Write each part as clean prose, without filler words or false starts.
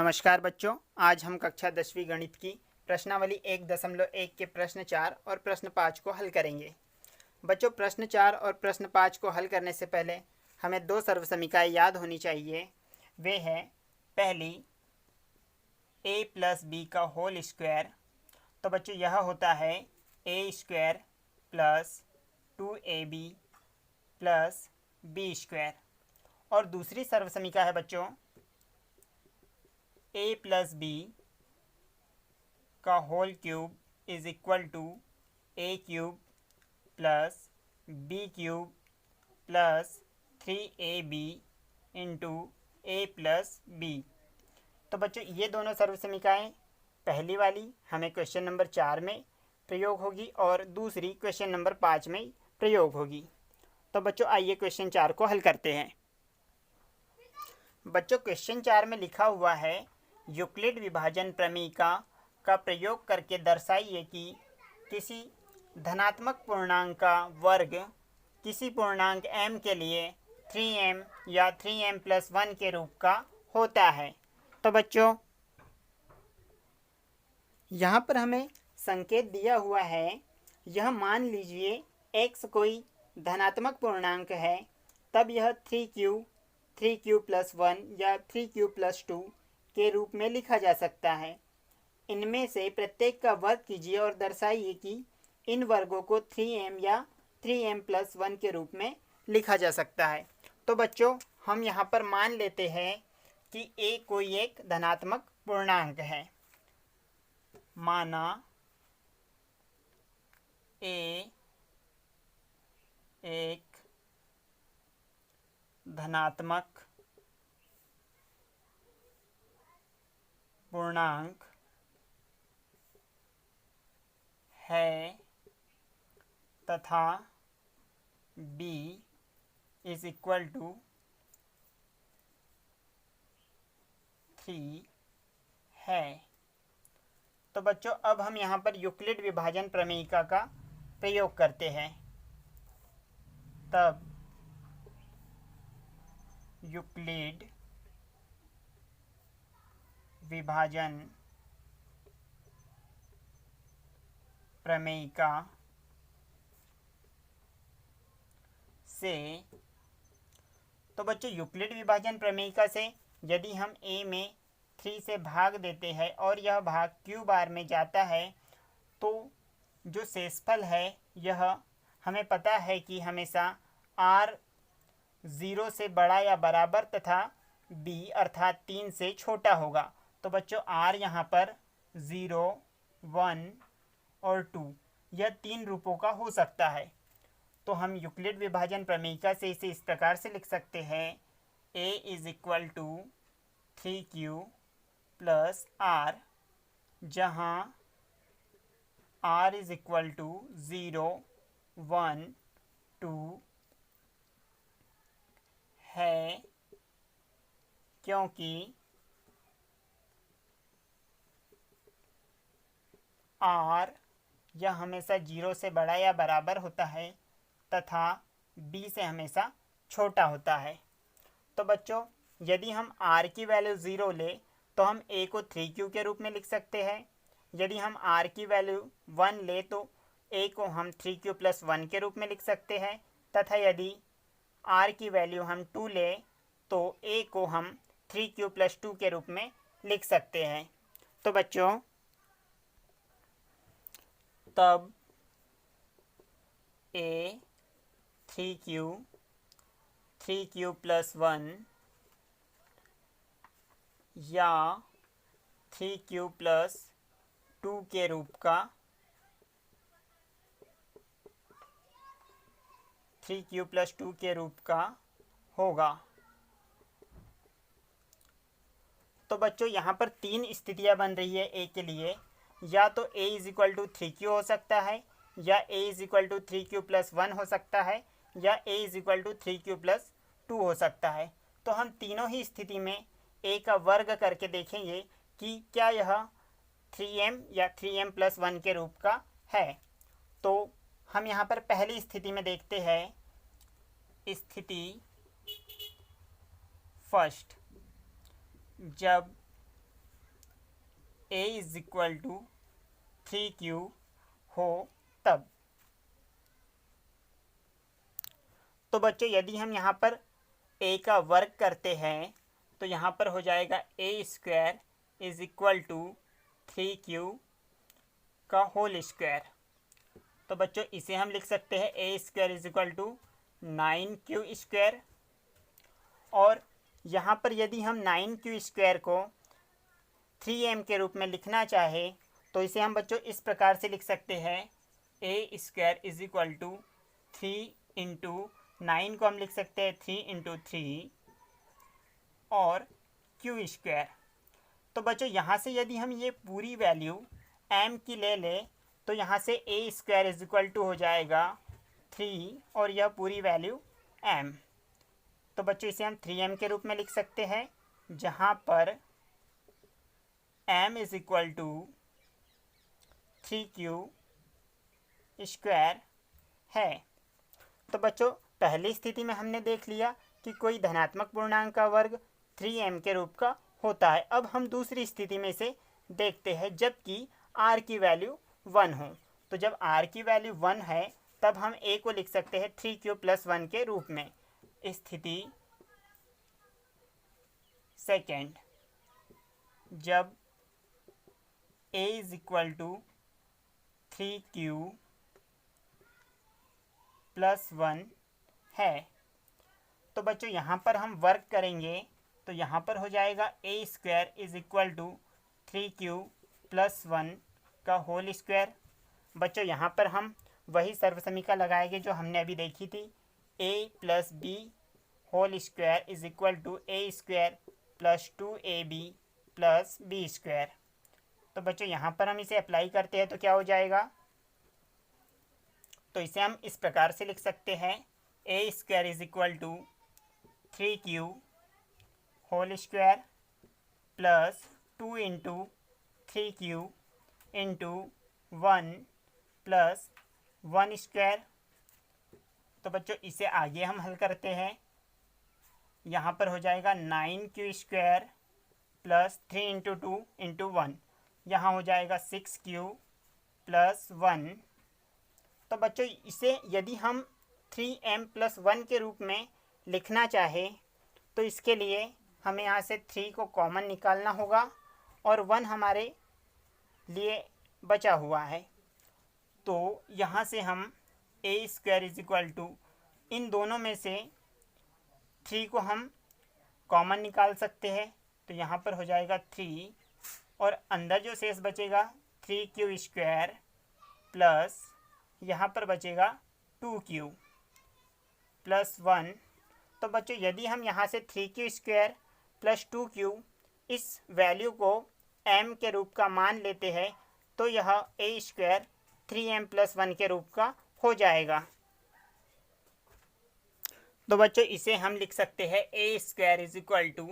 नमस्कार बच्चों, आज हम कक्षा 10वीं गणित की प्रश्नावली 1.1 के प्रश्न 4 और प्रश्न 5 को हल करेंगे। बच्चों, प्रश्न 4 और प्रश्न 5 को हल करने से पहले हमें दो सर्वसमीकाएं याद होनी चाहिए। वे हैं पहली a प्लस बी का होल स्क्वायर। तो बच्चों यह होता है a square plus 2ab plus b square. और दूसरी सर्वसमीका है बच्चों a प्लस बी का whole cube is equal to a cube plus b cube plus 3ab into a plus b. तो बच्चों ये दोनों सर्वसमीकाएं पहली वाली हमें क्वेश्चन नंबर 4 में प्रयोग होगी और दूसरी क्वेश्चन नंबर 5 में प्रयोग होगी। तो बच्चों आइए क्वेश्चन 4 को हल करते हैं। बच्चों क्वेश्चन 4 में लिखा हुआ है यूक्लिड विभाजन प्रमेयिका का प्रयोग करके दर्शाइए कि किसी धनात्मक पूर्णांक का वर्ग किसी पूर्णांक m के लिए 3m या 3m प्लस 1 के रूप का होता है। तो बच्चों यहाँ पर हमें संकेत दिया हुआ है, यह मान लीजिए x कोई धनात्मक पूर्णांक है, तब यह 3q प्लस 1 या 3q प्लस 2 के रूप में लिखा जा सकता है। इनमें से प्रत्येक का वर्ग कीजिए और दर्शाइए कि इन वर्गों को 3m या 3m प्लस 1 के रूप में लिखा जा सकता है। तो बच्चों हम यहाँ पर मान लेते हैं कि a कोई एक धनात्मक पूर्णांक है। माना a एक धनात्मक पूर्णांक है तथा b इज इक्वल टू 3 है। तो बच्चों अब हम यहाँ पर यूक्लिड विभाजन प्रमेयिका का प्रयोग करते हैं। तब यूक्लिड विभाजन प्रमेयिका से, तो बच्चों यूक्लिड विभाजन प्रमेयिका से यदि हम a में 3 से भाग देते हैं और यह भाग q बार में जाता है, तो जो शेषफल है यह हमें पता है कि हमेशा r 0 से बड़ा या बराबर तथा b अर्थात 3 से छोटा होगा। तो बच्चों r यहाँ पर 0, 1 और 2 यह 3 रूपों का हो सकता है। तो हम यूक्लिड विभाजन प्रमेयिका से इसे इस प्रकार से लिख सकते हैं a is equal to 3q plus r, जहाँ r इज इक्वल टू 0, 1, 2 है, क्योंकि r यह हमेशा 0 से बड़ा या बराबर होता है तथा b से हमेशा छोटा होता है। तो बच्चों यदि हम r की वैल्यू 0 ले तो हम a को 3q के रूप में लिख सकते हैं। यदि हम r की वैल्यू 1 ले तो a को हम 3q प्लस 1 के रूप में लिख सकते हैं, तथा यदि r की वैल्यू हम 2 ले तो a को हम 3q प्लस 2 के रूप में लिख सकते हैं। तो बच्चों तब a 3q प्लस 1 या 3q प्लस 2 के रूप का 3q प्लस 2 के रूप का होगा। तो बच्चों यहाँ पर 3 स्थितियाँ बन रही है a के लिए, या तो a is equal to 3q हो सकता है, या a is equal to 3q plus 1 हो सकता है, या a is equal to 3q plus 2 हो सकता है। तो हम तीनों ही स्थिति में a का वर्ग करके देखेंगे कि क्या यह 3m या 3m प्लस 1 के रूप का है। तो हम यहाँ पर पहली स्थिति में देखते हैं, स्थिति फर्स्ट, जब a is equal to 3q हो तब। तो बच्चों यदि हम यहाँ पर a का वर्क करते हैं तो यहाँ पर हो जाएगा a square is equal to 3q का होल स्क्वायर। तो बच्चों इसे हम लिख सकते हैं a square is equal to 9q square. और यहाँ पर यदि हम 9q स्क्वायर को 3m के रूप में लिखना चाहे तो इसे हम बच्चों इस प्रकार से लिख सकते हैं a square is equal to 3 into 9 को हम लिख सकते हैं 3 इंटू 3 और q स्क्वायर। तो बच्चों यहाँ से यदि हम ये पूरी वैल्यू m की ले लें तो यहाँ से a square is equal to हो जाएगा 3 और यह पूरी वैल्यू m। तो बच्चों इसे हम 3m के रूप में लिख सकते हैं जहाँ पर m is equal to 3q square है। तो बच्चों पहली स्थिति में हमने देख लिया कि कोई धनात्मक पूर्णांक का वर्ग 3m के रूप का होता है। अब हम दूसरी स्थिति में से देखते हैं जबकि r की वैल्यू 1 हो। तो जब r की वैल्यू 1 है तब हम a को लिख सकते हैं 3q प्लस 1 के रूप में। स्थिति सेकेंड, जब a is equal to 3q plus 1 है। तो बच्चों यहाँ पर हम वर्क करेंगे तो यहाँ पर हो जाएगा a square is equal to 3q plus 1 का होल स्क्वायर। बच्चों यहाँ पर हम वही सर्वसमीका लगाएंगे जो हमने अभी देखी थी, a plus b whole square is equal to a square plus 2ab plus b square. तो बच्चों यहाँ पर हम इसे अप्लाई करते हैं तो क्या हो जाएगा, तो इसे हम इस प्रकार से लिख सकते हैं a square is equal to 3q whole square plus 2 into 3q into 1 plus 1 square. तो बच्चों इसे आगे हम हल करते हैं। यहाँ पर हो जाएगा 9q square plus 3 into 2 into 1, यहाँ हो जाएगा 6q प्लस 1। तो बच्चों इसे यदि हम 3m प्लस 1 के रूप में लिखना चाहे तो इसके लिए हमें यहाँ से 3 को कॉमन निकालना होगा और 1 हमारे लिए बचा हुआ है। तो यहाँ से हम a square is equal to इन दोनों में से 3 को हम कॉमन निकाल सकते हैं। तो यहाँ पर हो जाएगा 3 और अंदर जो शेष बचेगा 3q स्क्वायर प्लस यहाँ पर बचेगा 2q प्लस 1। तो बच्चों यदि हम यहाँ से 3q स्क्वायर प्लस 2q इस वैल्यू को m के रूप का मान लेते हैं तो यह a स्क्वायर 3m प्लस 1 के रूप का हो जाएगा। तो बच्चों इसे हम लिख सकते हैं a square is equal to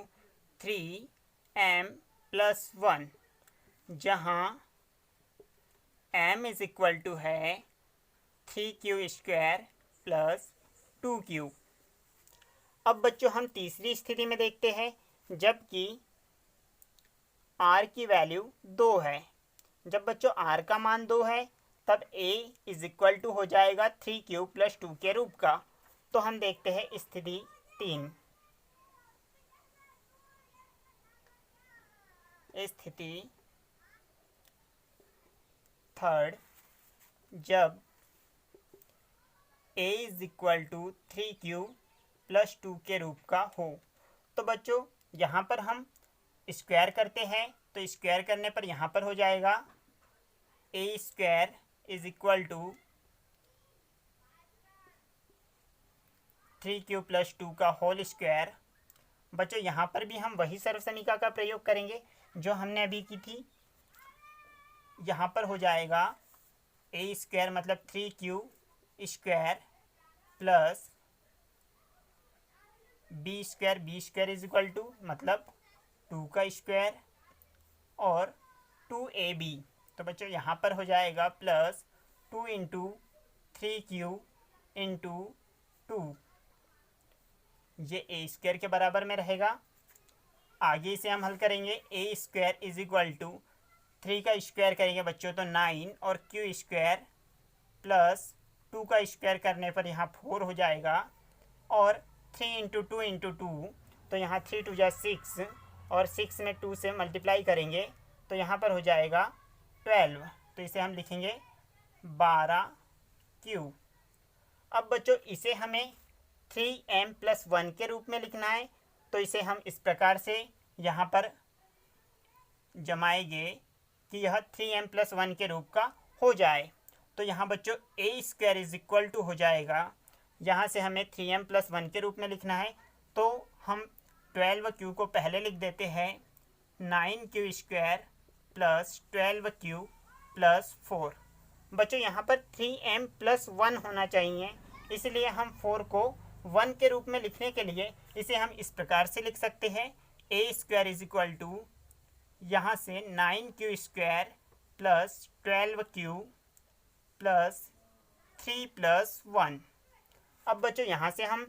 3m plus 1, जहाँ m इज इक्वल टू है 3q स्क्वायर प्लस 2q। अब बच्चों हम तीसरी स्थिति में देखते हैं जबकि r की वैल्यू 2 है। जब बच्चों r का मान 2 है तब a इज इक्वल टू हो जाएगा 3q प्लस 2 के रूप का। तो हम देखते हैं स्थिति 3। स्थिति थर्ड, जब a is equal to 3q plus 2 के रूप का हो। तो बच्चों यहाँ पर हम स्क्वायर करते हैं तो स्क्वायर करने पर यहाँ पर हो जाएगा a square is equal to 3q plus 2 का होल स्क्वायर। बच्चों यहाँ पर भी हम वही सर्वसमीका का प्रयोग करेंगे जो हमने अभी की थी। यहाँ पर हो जाएगा a स्क्वायर मतलब 3q square plus b square is equal to मतलब 2 का स्क्वायर और 2ab। तो बच्चों यहाँ पर हो जाएगा प्लस 2 इंटू 3q इंटू 2, ये a स्क्वायर के बराबर में रहेगा। आगे इसे हम हल करेंगे a square is equal to 3 का स्क्वायर करेंगे बच्चों तो 9 और क्यू स्क्वायर प्लस 2 का स्क्वायर करने पर यहाँ 4 हो जाएगा और 3 इंटू 2 इंटू 2 तो यहाँ 3 2 जा 6 और 6 में 2 से मल्टीप्लाई करेंगे तो यहाँ पर हो जाएगा 12। तो इसे हम लिखेंगे 12Q। अब बच्चों इसे हमें 3m प्लस 1 के रूप में लिखना है तो इसे हम इस प्रकार से यहाँ पर जमाएंगे कि यह 3m प्लस 1 के रूप का हो जाए। तो यहाँ बच्चों a square is equal to हो जाएगा, यहाँ से हमें 3m प्लस 1 के रूप में लिखना है तो हम 12Q को पहले लिख देते हैं 9Q square plus 12Q plus 4। बच्चों यहाँ पर 3m प्लस 1 होना चाहिए, इसलिए हम 4 को 1 के रूप में लिखने के लिए इसे हम इस प्रकार से लिख सकते हैं a square is equal to यहाँ से 9Q square plus 12Q plus 3 plus 1। अब बच्चों यहाँ से हम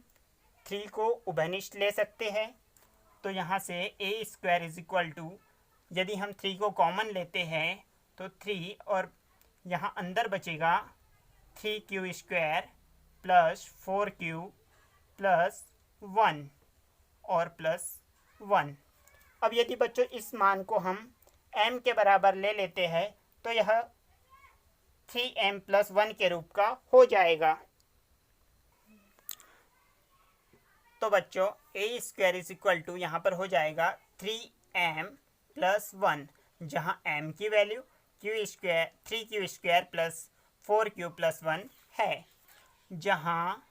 3 को उभयनिष्ठ ले सकते हैं तो यहाँ से a square is equal to यदि हम 3 को कॉमन लेते हैं तो 3 और यहाँ अंदर बचेगा 3Q square plus 4Q plus 1 और प्लस 1। अब यदि बच्चों इस मान को हम m के बराबर ले लेते हैं तो यह 3m प्लस 1 के रूप का हो जाएगा। तो बच्चों a square is equal to यहाँ पर हो जाएगा 3m प्लस 1, जहाँ m की value q square 3Q square plus 4Q plus 1 है, जहाँ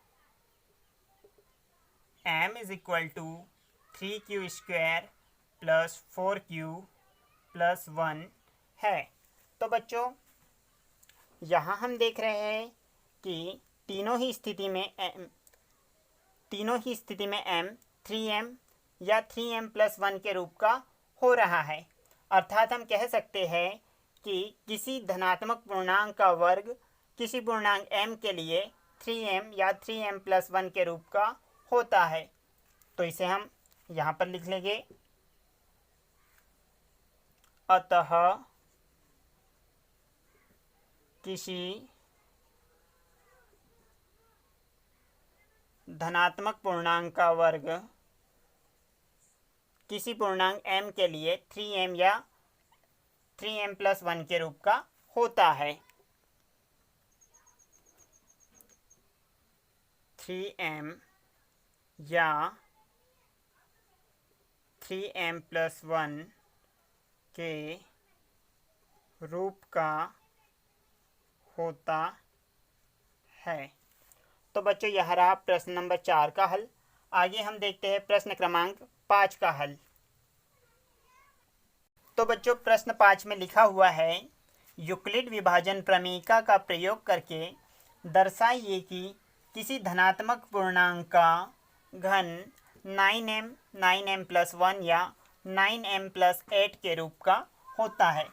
m is equal to 3Q square plus 4Q plus 1 है। तो बच्चों यहाँ हम देख रहे हैं कि तीनों ही स्थिति में m 3m या 3m प्लस 1 के रूप का हो रहा है। अर्थात हम कह सकते हैं कि किसी धनात्मक पूर्णांक का वर्ग किसी पूर्णांक m के लिए 3m या 3m प्लस 1 के रूप का होता है। तो इसे हम यहाँ पर लिख लेंगे, अतः किसी धनात्मक पूर्णांक का वर्ग किसी पूर्णांक m के लिए 3m या 3m प्लस 1 के रूप का होता है। 3m या 3m प्लस 1 के रूप का होता है। तो बच्चों यह रहा प्रश्न नंबर 4 का हल। आगे हम देखते हैं प्रश्न क्रमांक 5 का हल। तो बच्चों प्रश्न 5 में लिखा हुआ है, यूक्लिड विभाजन प्रमेयिका का प्रयोग करके दर्शाइए कि किसी धनात्मक पूर्णांक का घन 9m प्लस 1 या 9m प्लस 8 के रूप का होता है।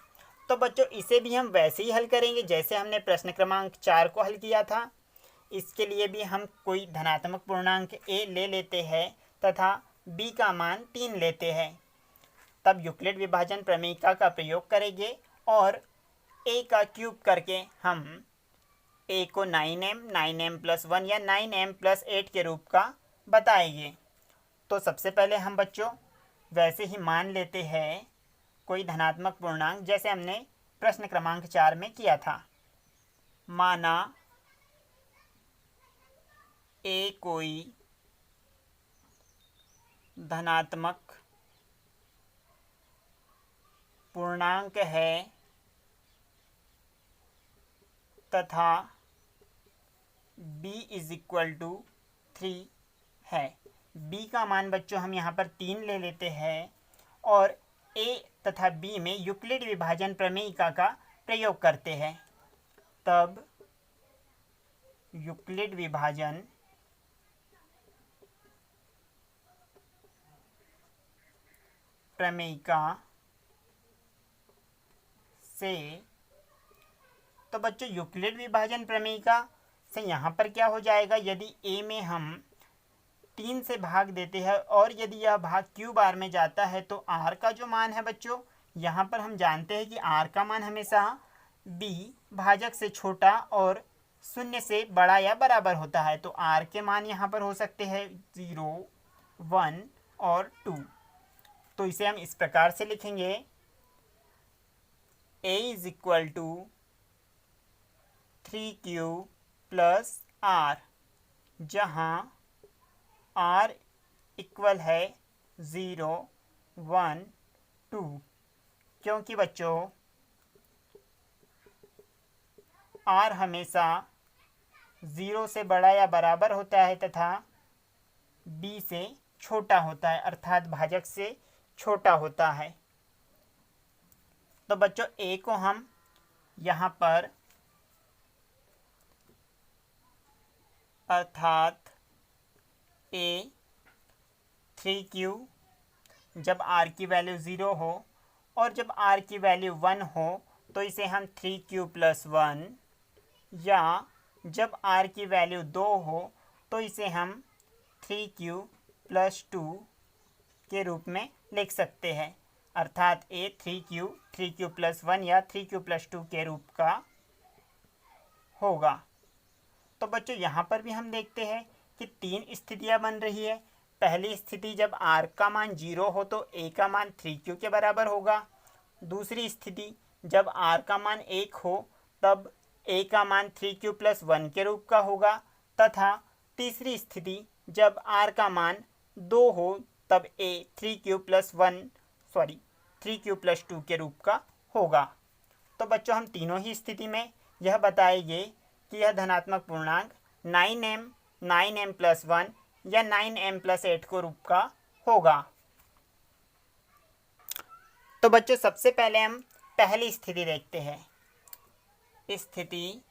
तो बच्चों इसे भी हम वैसे ही हल करेंगे जैसे हमने प्रश्न क्रमांक 4 को हल किया था। इसके लिए भी हम कोई धनात्मक पूर्णांक a ले लेते हैं तथा b का मान 3 लेते हैं, तब यूक्लिड विभाजन प्रमेयिका का प्रयोग करेंगे और a का क्यूब करके हम a को 9m प्लस 1 या 9m प्लस 8 के रूप का बताएंगे। तो सबसे पहले हम बच्चों वैसे ही मान लेते हैं कोई धनात्मक पूर्णांक जैसे हमने प्रश्न क्रमांक 4 में किया था। माना a कोई धनात्मक पूर्णांक है तथा b इज इक्वल टू 3 है। b का मान बच्चों हम यहाँ पर 3 ले लेते हैं और a तथा b में यूक्लिड विभाजन प्रमेयिका का प्रयोग करते हैं, तब यूक्लिड विभाजन प्रमेयिका से, तो बच्चों यूक्लिड विभाजन प्रमेयिका से यहाँ पर क्या हो जाएगा, यदि a में हम 3 से भाग देते हैं और यदि यह भाग q बार में जाता है तो r का जो मान है बच्चों यहाँ पर हम जानते हैं कि r का मान हमेशा b भाजक से छोटा और 0 से बड़ा या बराबर होता है। तो r के मान यहाँ पर हो सकते हैं 0, 1 और 2। तो इसे हम इस प्रकार से लिखेंगे, a is equal to 3q plus r, जहाँ r इक्वल है 0, 1, 2। क्योंकि बच्चों r हमेशा 0 से बड़ा या बराबर होता है तथा b से छोटा होता है, अर्थात भाजक से छोटा होता है। तो बच्चों a को हम यहाँ पर अर्थात a 3q जब r की वैल्यू 0 हो और जब r की वैल्यू 1 हो तो इसे हम 3q प्लस 1, या जब r की वैल्यू 2 हो तो इसे हम 3q प्लस 2 के रूप में लिख सकते हैं, अर्थात a 3q प्लस 1 या 3q प्लस 2 के रूप का होगा। तो बच्चों यहाँ पर भी हम देखते हैं कि 3 स्थितियाँ बन रही है। पहली स्थिति जब r का मान 0 हो तो a का मान 3q के बराबर होगा। दूसरी स्थिति जब r का मान 1 हो तब a का मान 3q प्लस 1 के रूप का होगा, तथा तीसरी स्थिति जब r का मान 2 हो तब a 3q प्लस 2 के रूप का होगा। तो बच्चों हम तीनों ही स्थिति में यह बताएंगे कि यह धनात्मक पूर्णांक 9m प्लस 1 या 9m प्लस 8 को रूप का होगा। तो बच्चों सबसे पहले हम पहली स्थिति देखते हैं। स्थिति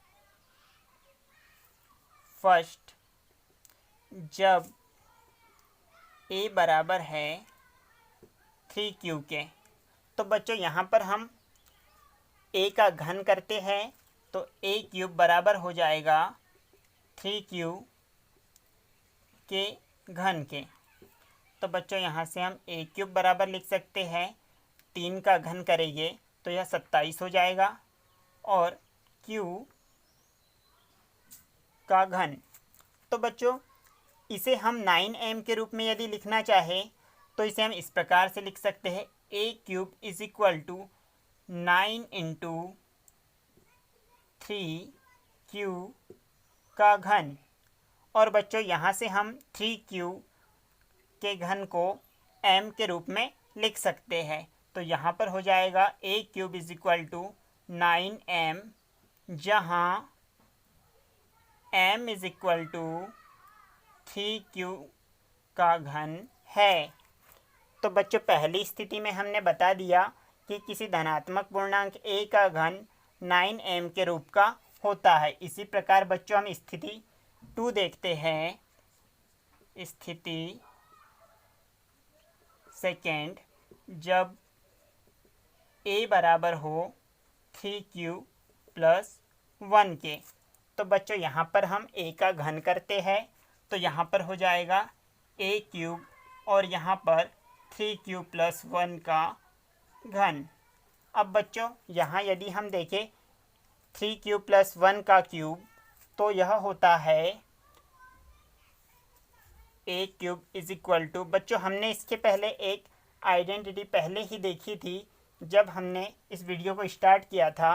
फर्स्ट, जब a बराबर है 3q के। तो बच्चों यहाँ पर हम a का घन करते हैं तो a क्यूब बराबर हो जाएगा 3q के घन के। तो बच्चों यहाँ से हम a क्यूब बराबर लिख सकते हैं, 3 का घन करेंगे तो यह 27 हो जाएगा, और q का घन। तो बच्चों इसे हम 9m के रूप में यदि लिखना चाहें तो इसे हम इस प्रकार से लिख सकते हैं, a cube is equal to 9 into 3q का घन। और बच्चों यहाँ से हम 3q के घन को m के रूप में लिख सकते हैं। तो यहाँ पर हो जाएगा a cube is equal to 9m, जहाँ m is equal to 3q का घन है। तो बच्चों पहली स्थिति में हमने बता दिया कि किसी धनात्मक पूर्णांक a का घन 9m के रूप का होता है। इसी प्रकार बच्चों हम स्थिति 2 देखते हैं। स्थिति सेकेंड, जब a बराबर हो 3q प्लस 1 के। तो बच्चों यहाँ पर हम a का घन करते हैं तो यहाँ पर हो जाएगा a क्यूब और यहाँ पर 3q प्लस 1 का घन। अब बच्चों यहाँ यदि हम देखें 3q प्लस 1 का क्यूब तो यह होता है a cube is equal to, बच्चों हमने इसके पहले एक आइडेंटिटी पहले ही देखी थी जब हमने इस वीडियो को स्टार्ट किया था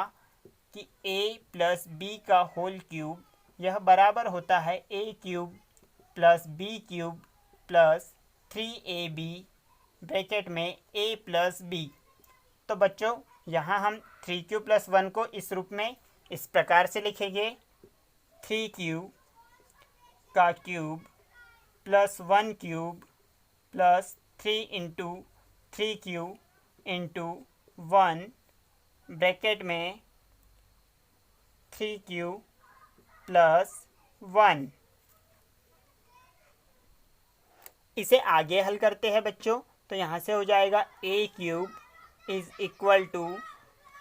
कि a प्लस b का होल क्यूब यह बराबर होता है a cube plus b cube plus 3ab bracket में a प्लस b। तो बच्चों यहाँ हम 3q प्लस 1 को इस रूप में इस प्रकार से लिखेंगे, 3q का cube plus 1 cube plus 3 into 3q into 1 bracket में 3q प्लस 1। इसे आगे हल करते हैं बच्चों तो यहाँ से हो जाएगा a cube is equal to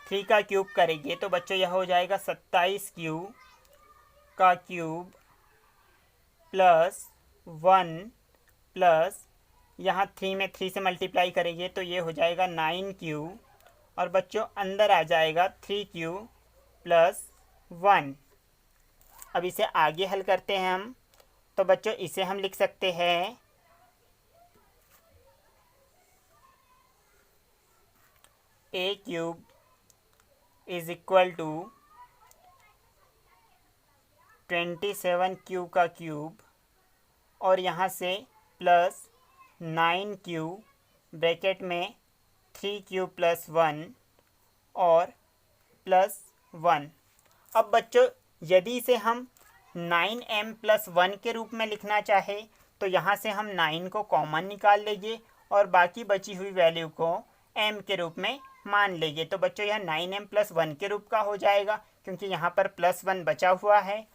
3 का क्यूब करेंगे तो बच्चों यह हो जाएगा 27q का क्यूब प्लस 1 प्लस यहाँ 3 में 3 से मल्टीप्लाई करेंगे तो ये हो जाएगा 9q और बच्चों अंदर आ जाएगा 3q प्लस 1। अब इसे आगे हल करते हैं हम। तो बच्चों इसे हम लिख सकते हैं a cube is equal to 27q का क्यूब और यहाँ से प्लस 9q ब्रैकेट में 3q प्लस 1 और प्लस 1। अब बच्चों यदि इसे हम 9m प्लस 1 के रूप में लिखना चाहे तो यहाँ से हम 9 को कॉमन निकाल लेंगे और बाकी बची हुई वैल्यू को m के रूप में मान लेंगे। तो बच्चों यह 9m प्लस 1 के रूप का हो जाएगा क्योंकि यहाँ पर प्लस 1 बचा हुआ है।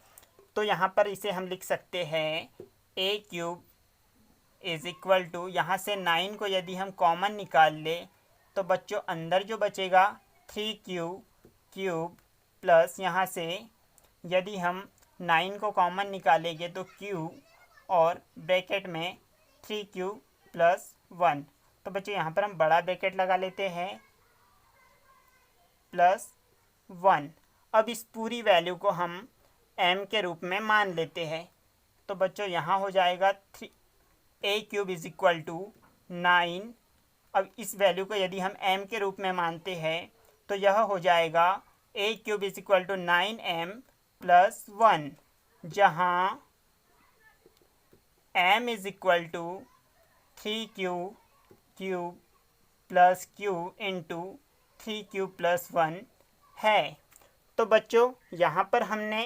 तो यहाँ पर इसे हम लिख सकते हैं a cube is equal to, यहाँ से 9 को यदि हम कॉमन निकाल ले तो बच्चों अंदर जो बचेगा 3q क्यूब प्लस यहाँ से यदि हम 9 को कॉमन निकालेंगे तो q और ब्रैकेट में 3q प्लस 1। तो बच्चों यहाँ पर हम बड़ा ब्रैकेट लगा लेते हैं प्लस 1। अब इस पूरी वैल्यू को हम m के रूप में मान लेते हैं। तो बच्चों यहाँ हो जाएगा a cube is equal to 9। अब इस वैल्यू को यदि हम m के रूप में मानते हैं तो यह हो जाएगा a cube is equal to 9m plus 1, जहाँ m is equal to 3q cube plus q into 3q plus 1 है। तो बच्चों यहाँ पर हमने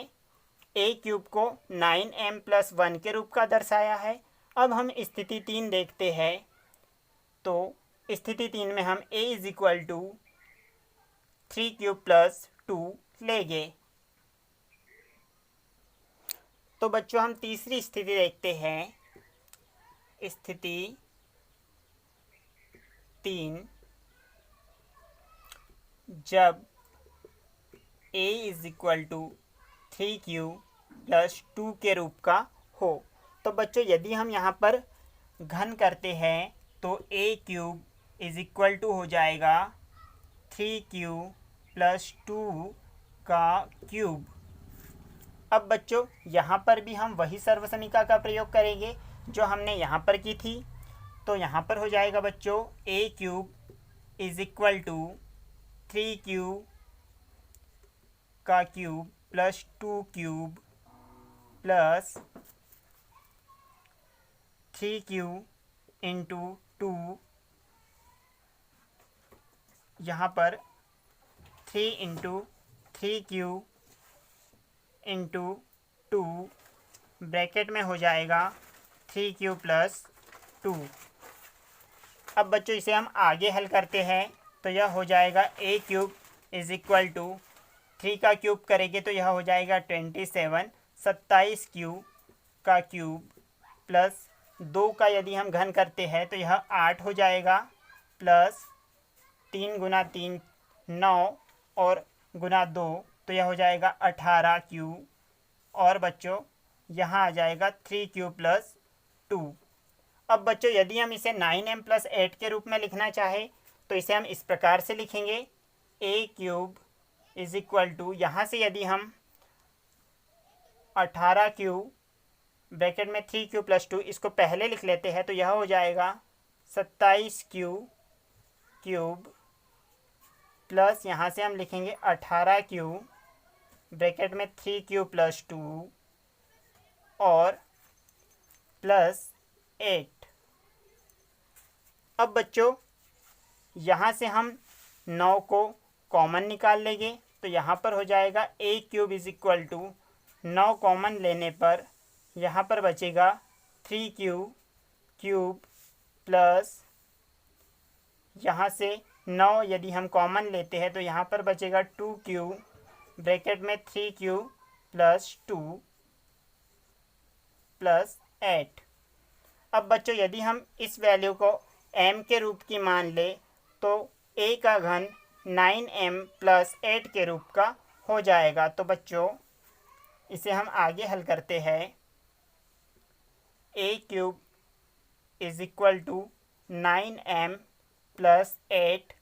a क्यूब को 9m प्लस 1 के रूप का दर्शाया है। अब हम स्थिति 3 देखते हैं। तो स्थिति 3 में हम a is equal to 3q plus 2 लेंगे। तो बच्चों हम तीसरी स्थिति देखते हैं। स्थिति 3, जब a is equal to 3q plus 2 के रूप का हो। तो बच्चों यदि हम यहाँ पर घन करते हैं तो a cube is equal to हो जाएगा 3q प्लस 2 का क्यूब। अब बच्चों यहाँ पर भी हम वही सर्वसमीका का प्रयोग करेंगे जो हमने यहाँ पर की थी। तो यहाँ पर हो जाएगा बच्चों a cube is equal to 3q का cube plus 2 cube plus 3q into 2, यहाँ पर 3 इंटू 3q इंटू 2 ब्रैकेट में हो जाएगा 3q प्लस 2। अब बच्चों इसे हम आगे हल करते हैं तो यह हो जाएगा a cube is equal to 3 का क्यूब करेंगे तो यह हो जाएगा 27, 27q का क्यूब प्लस 2 का यदि हम घन करते हैं तो यह 8 हो जाएगा प्लस 3 गुना 3 9 और गुना 2 तो यह हो जाएगा 18q और बच्चों यहाँ आ जाएगा 3q प्लस 2। अब बच्चों यदि हम इसे 9m प्लस 8 के रूप में लिखना चाहे तो इसे हम इस प्रकार से लिखेंगे a cube is equal to, यहाँ से यदि हम 18q ब्रैकेट में 3q प्लस 2 इसको पहले लिख लेते हैं तो यह हो जाएगा 27q क्यूब प्लस यहाँ से हम लिखेंगे 18q ब्रैकेट में 3q प्लस 2 और प्लस 8। अब बच्चों यहाँ से हम 9 को कॉमन निकाल लेंगे तो यहाँ पर हो जाएगा a cube is equal to 9 common लेने पर यहाँ पर बचेगा 3q क्यूब प्लस यहाँ से 9 यदि हम कॉमन लेते हैं तो यहाँ पर बचेगा 2q ब्रैकेट में 3q प्लस 2 प्लस 8। अब बच्चों यदि हम इस वैल्यू को m के रूप की मान ले तो a का घन 9m प्लस 8 के रूप का हो जाएगा। तो बच्चों इसे हम आगे हल करते हैं। a cube is equal to 9m plus 8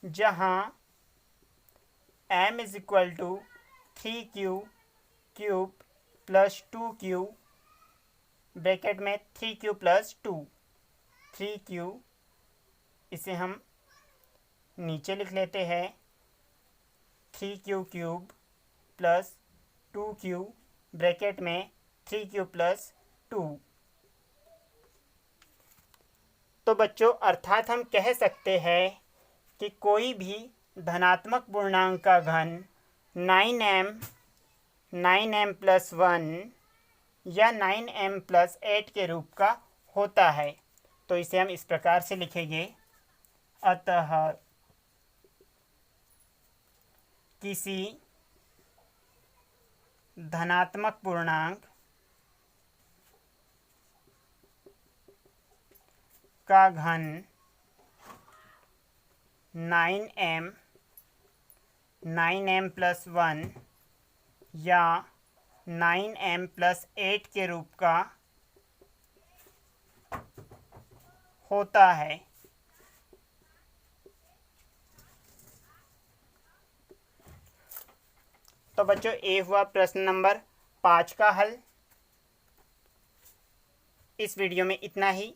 जहाँ m is equal to 3q cube plus 2q bracket में 3q प्लस 2, 3q इसे हम नीचे लिख लेते हैं 3q cube plus 2q bracket में 3q प्लस 2। तो बच्चों अर्थात हम कह सकते हैं कि कोई भी धनात्मक पूर्णांक का घन 9m प्लस 1 या 9m प्लस 8 के रूप का होता है। तो इसे हम इस प्रकार से लिखेंगे, अतः किसी धनात्मक पूर्णांक का घन 9m प्लस 1 या 9m प्लस 8 के रूप का होता है। तो बच्चों ये हुआ प्रश्न नंबर 5 का हल। इस वीडियो में इतना ही।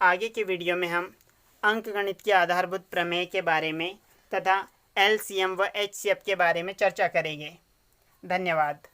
आगे के वीडियो में हम अंकगणित के आधारभूत प्रमेय के बारे में तथा एलसीएम व एचसीएफ के बारे में चर्चा करेंगे। धन्यवाद।